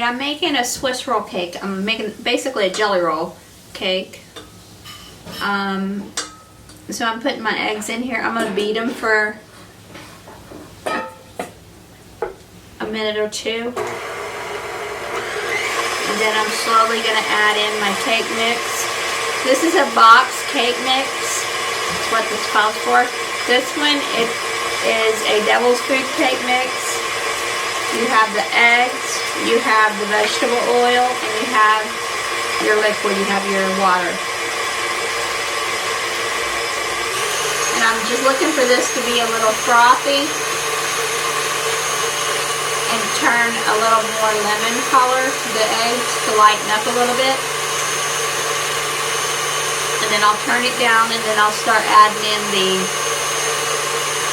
Alright, I'm making a Swiss roll cake. I'm making basically a jelly roll cake. So I'm putting my eggs in here. I'm going to beat them for a minute or two. And then I'm slowly going to add in my cake mix. This is a box cake mix. That's what this calls for. This one it is a devil's food cake mix. You have the eggs, you have the vegetable oil, and you have your liquid, you have your water. And I'm just looking for this to be a little frothy and turn a little more lemon color to the eggs to lighten up a little bit. And then I'll turn it down and then I'll start adding in the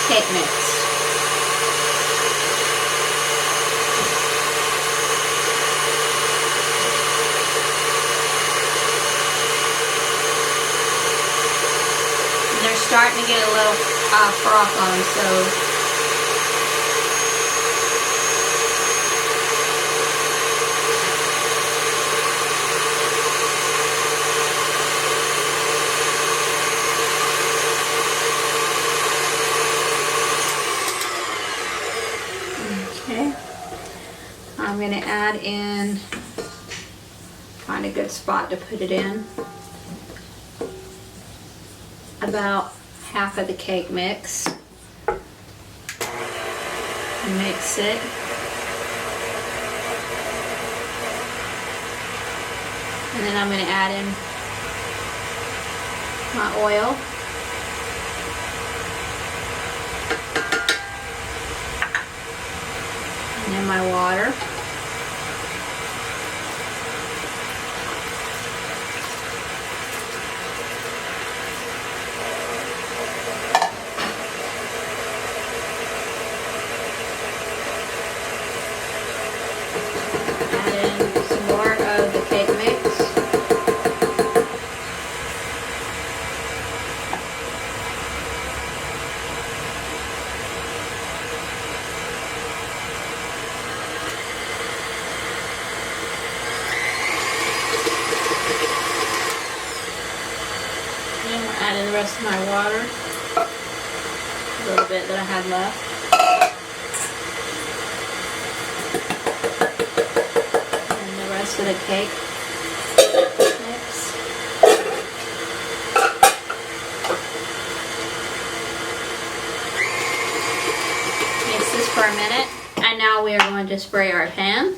cake mix. And they're starting to get a little froth on them, so I'm going to add in, find a good spot to put it in, about half of the cake mix. Mix it. And then I'm going to add in my oil. And then my water. Add in the rest of my water, a little bit that I had left. And the rest of the cake mix. Mix this for a minute, and now we are going to spray our pan.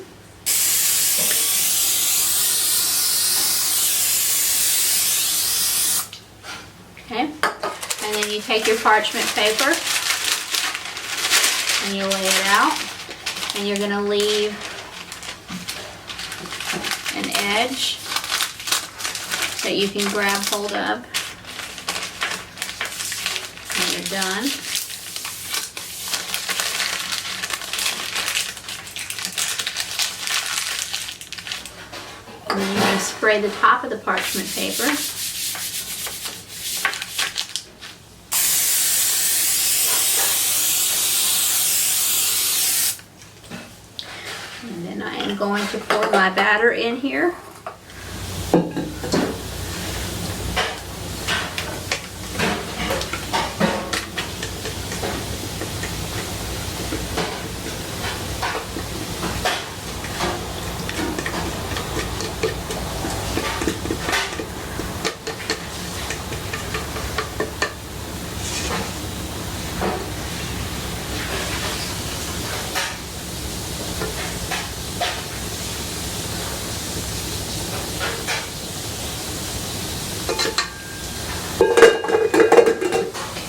Okay, and then you take your parchment paper and you lay it out, and you're going to leave an edge that you can grab hold of when you're done. And then you're going to spray the top of the parchment paper. And then I am going to pour my batter in here.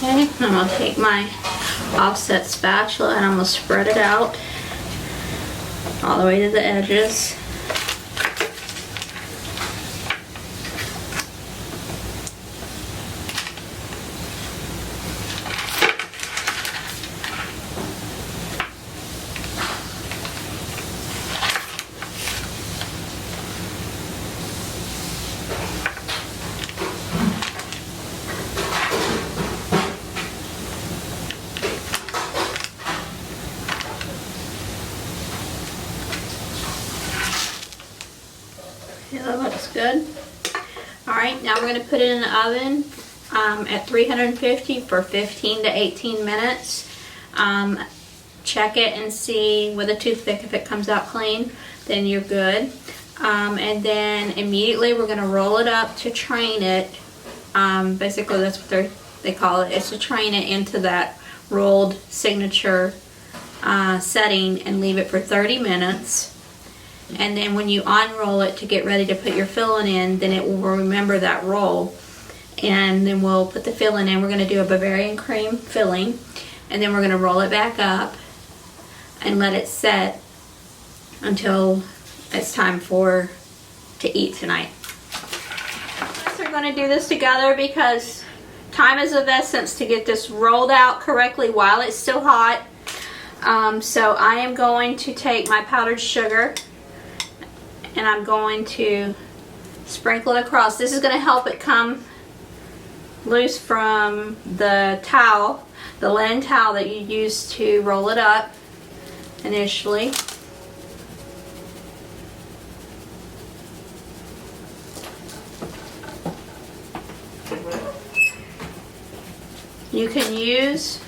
Okay, I'm going to take my offset spatula and I'm going to spread it out all the way to the edges. Okay, that looks good. All right, now we're going to put it in the oven at 350 for 15 to 18 minutes. Check it and see with a toothpick if it comes out clean, then you're good. And then immediately we're going to roll it up to train it. Basically that's what they call it. It's to train it into that rolled signature setting and leave it for 30 minutes. And then when you unroll it to get ready to put your filling in, then it will remember that roll. And then we'll put the filling in. We're going to do a Bavarian cream filling. And then we're going to roll it back up and let it set until it's time to eat tonight. We're going to do this together because time is of essence to get this rolled out correctly while it's still hot. So I am going to take my powdered sugar and I'm going to sprinkle it across. This is going to help it come loose from the towel, the linen towel that you use to roll it up initially. You can use,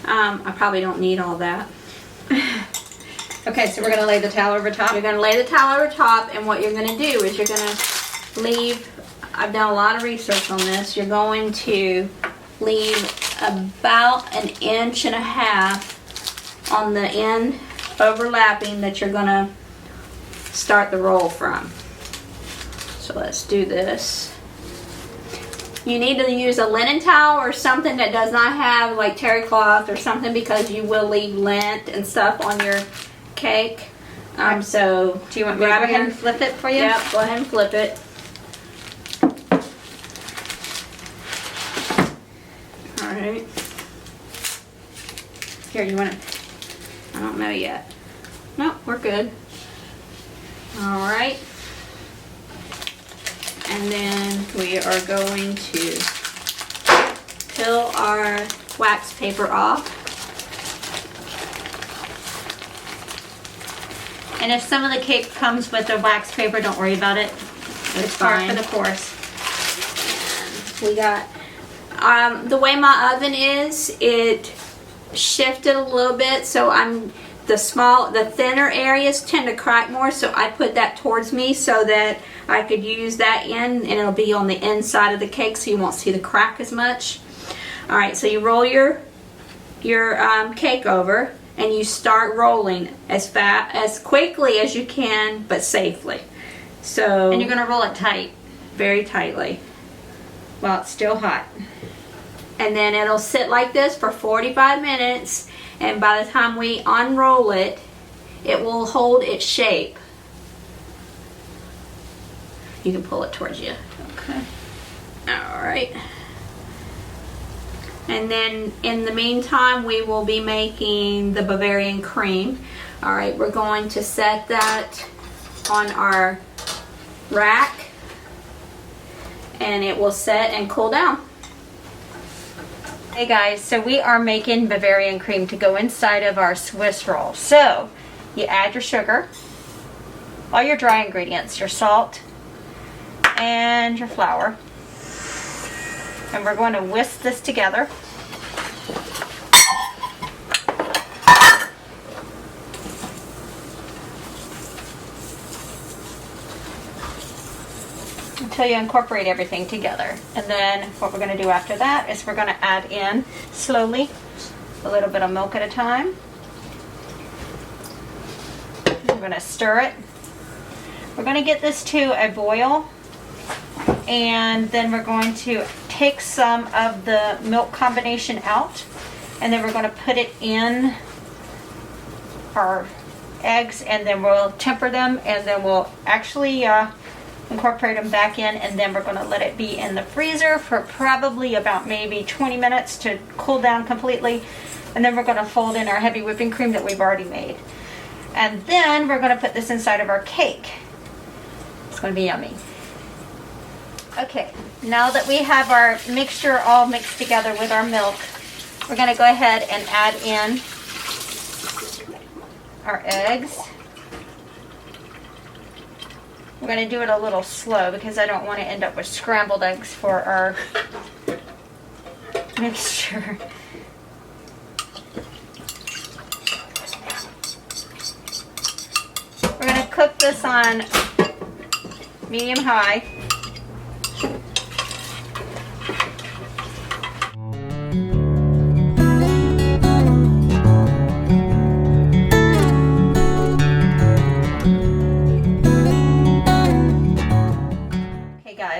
I probably don't need all that. Okay, so we're going to lay the towel over top? You're going to lay the towel over top, and what you're going to do is you're going to leave, I've done a lot of research on this, you're going to leave about 1.5 inches on the end overlapping that you're going to start the roll from. So let's do this. You need to use a linen towel or something that does not have like terry cloth or something because you will leave lint and stuff on your cake. So do you want me to go ahead and flip it for you? Yep, go ahead and flip it. Alright. Here, you want it? I don't know yet. Nope, we're good. Alright. And then we are going to peel our wax paper off. And if some of the cake comes with the wax paper, don't worry about it. It's par for the course. And we got, the way my oven is, it shifted a little bit, so the thinner areas tend to crack more, so I put that towards me so that I could use that in, and it'll be on the inside of the cake so you won't see the crack as much. Alright, so you roll your cake over and you start rolling as quickly as you can, but safely. So, and you're going to roll it tight. Very tightly. While it's still hot. And then it'll sit like this for 45 minutes, and by the time we unroll it, it will hold its shape. You can pull it towards you. Okay. Alright. And then in the meantime, we will be making the Bavarian cream. Alright, we're going to set that on our rack, and it will set and cool down. Hey guys, so we are making Bavarian cream to go inside of our Swiss roll. So, you add your sugar, all your dry ingredients, your salt, and your flour. And we're going to whisk this together. Until you incorporate everything together. And then what we're going to do after that is we're going to add in slowly a little bit of milk at a time. We're going to stir it. We're going to get this to a boil, and then we're going to take some of the milk combination out, and then we're going to put it in our eggs, and then we'll temper them, and then we'll actually incorporate them back in, and then we're going to let it be in the freezer for probably about maybe 20 minutes to cool down completely, and then we're going to fold in our heavy whipping cream that we've already made. And then we're going to put this inside of our cake. It's going to be yummy. Okay, now that we have our mixture all mixed together with our milk, we're going to go ahead and add in our eggs. We're going to do it a little slow because I don't want to end up with scrambled eggs for our mixture. We're going to cook this on medium-high.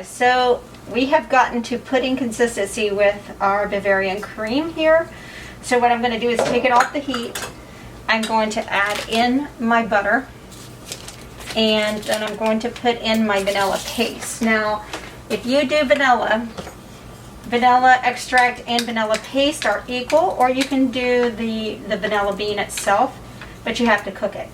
So we have gotten to pudding consistency with our Bavarian cream here. So what I'm going to do is take it off the heat. I'm going to add in my butter, and then I'm going to put in my vanilla paste. Now, if you do vanilla extract and vanilla paste are equal, or you can do the vanilla bean itself, but you have to cook it.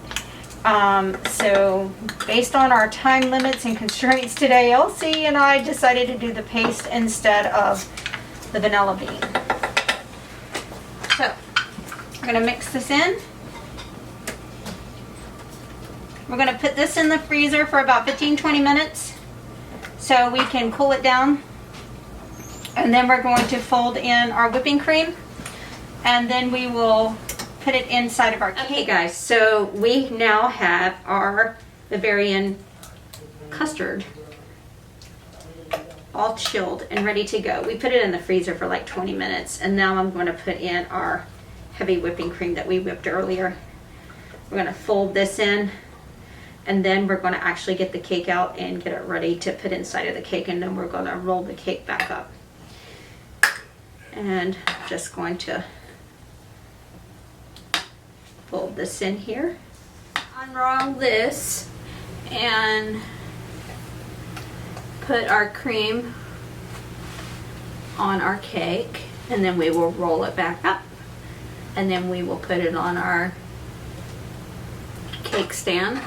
So based on our time limits and constraints today, Elsie and I decided to do the paste instead of the vanilla bean. So I'm going to mix this in. We're going to put this in the freezer for about 15-20 minutes so we can cool it down. And then we're going to fold in our whipping cream, and then we will put it inside of our cake. Okay guys, so we now have our Bavarian custard all chilled and ready to go. We put it in the freezer for like 20 minutes, and now I'm going to put in our heavy whipping cream that we whipped earlier. We're going to fold this in, and then we're going to actually get the cake out and get it ready to put inside of the cake, and then we're going to roll the cake back up. And just going to fold this in here, unroll this, and put our cream on our cake, and then we will roll it back up, and then we will put it on our cake stand.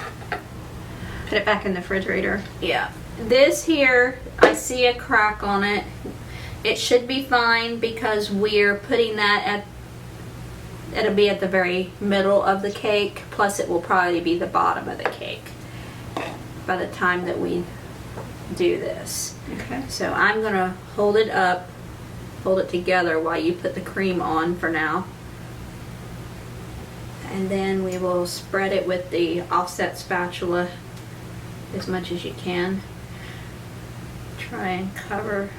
Put it back in the refrigerator. Yeah, this here, I see a crack on it. It should be fine because we're putting that at, it'll be at the very middle of the cake, plus it will probably be the bottom of the cake by the time that we do this. Okay. So I'm gonna hold it up, hold it together while you put the cream on for now. And then we will spread it with the offset spatula as much as you can. Try and cover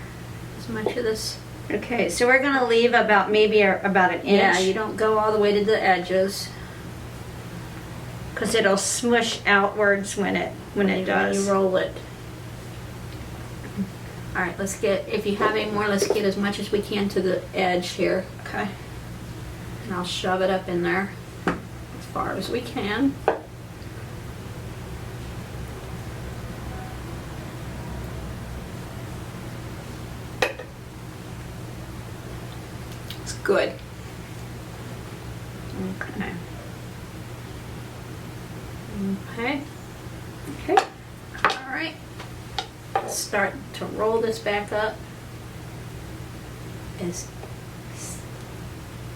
as much of this. Okay, so we're going to leave about maybe about an inch. Yeah, you don't go all the way to the edges, because it'll smush outwards when it does. When you roll it. All right, let's get, if you have any more, let's get as much as we can to the edge here. Okay. And I'll shove it up in there as far as we can. Good. Okay. Okay. Okay. All right. Let's start to roll this back up as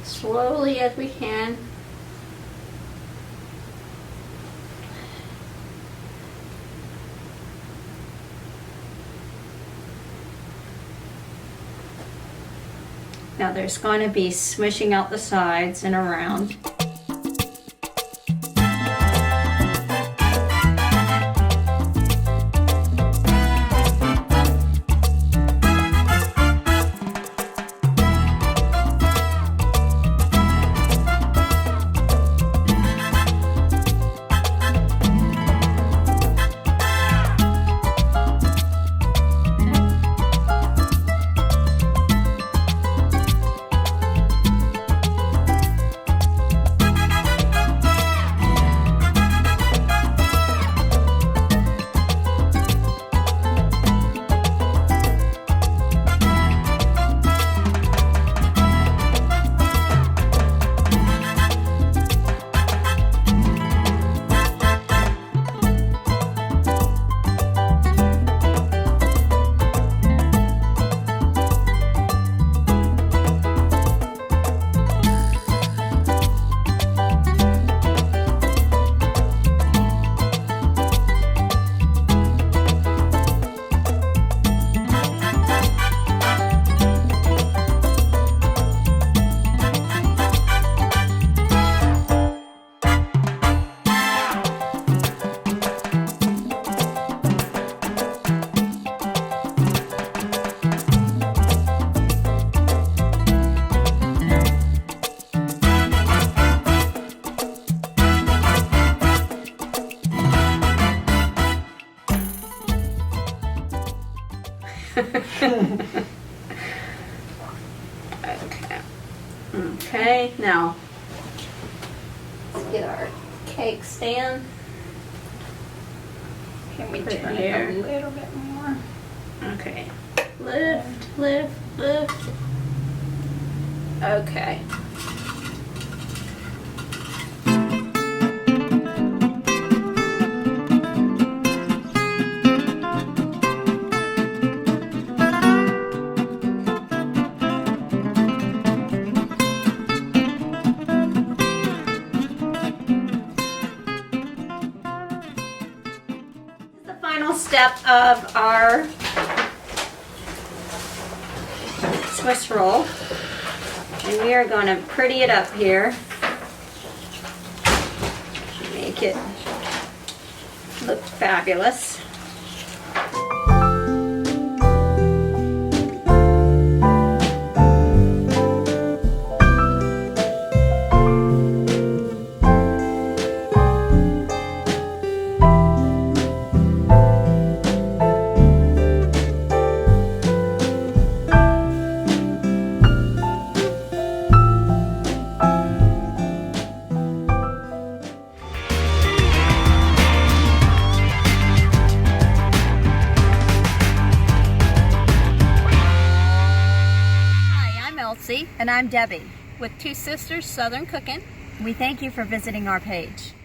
slowly as we can. Now there's going to be smishing out the sides and around. Okay. Okay, now let's get our cake stand. Can we Put it turn here. it a little bit more? Okay. Lift, lift, lift. Okay. Final step of our Swiss roll, and we are going to pretty it up here, make it look fabulous. And I'm Debbie with Two Sisters Southern Cooking. We thank you for visiting our page.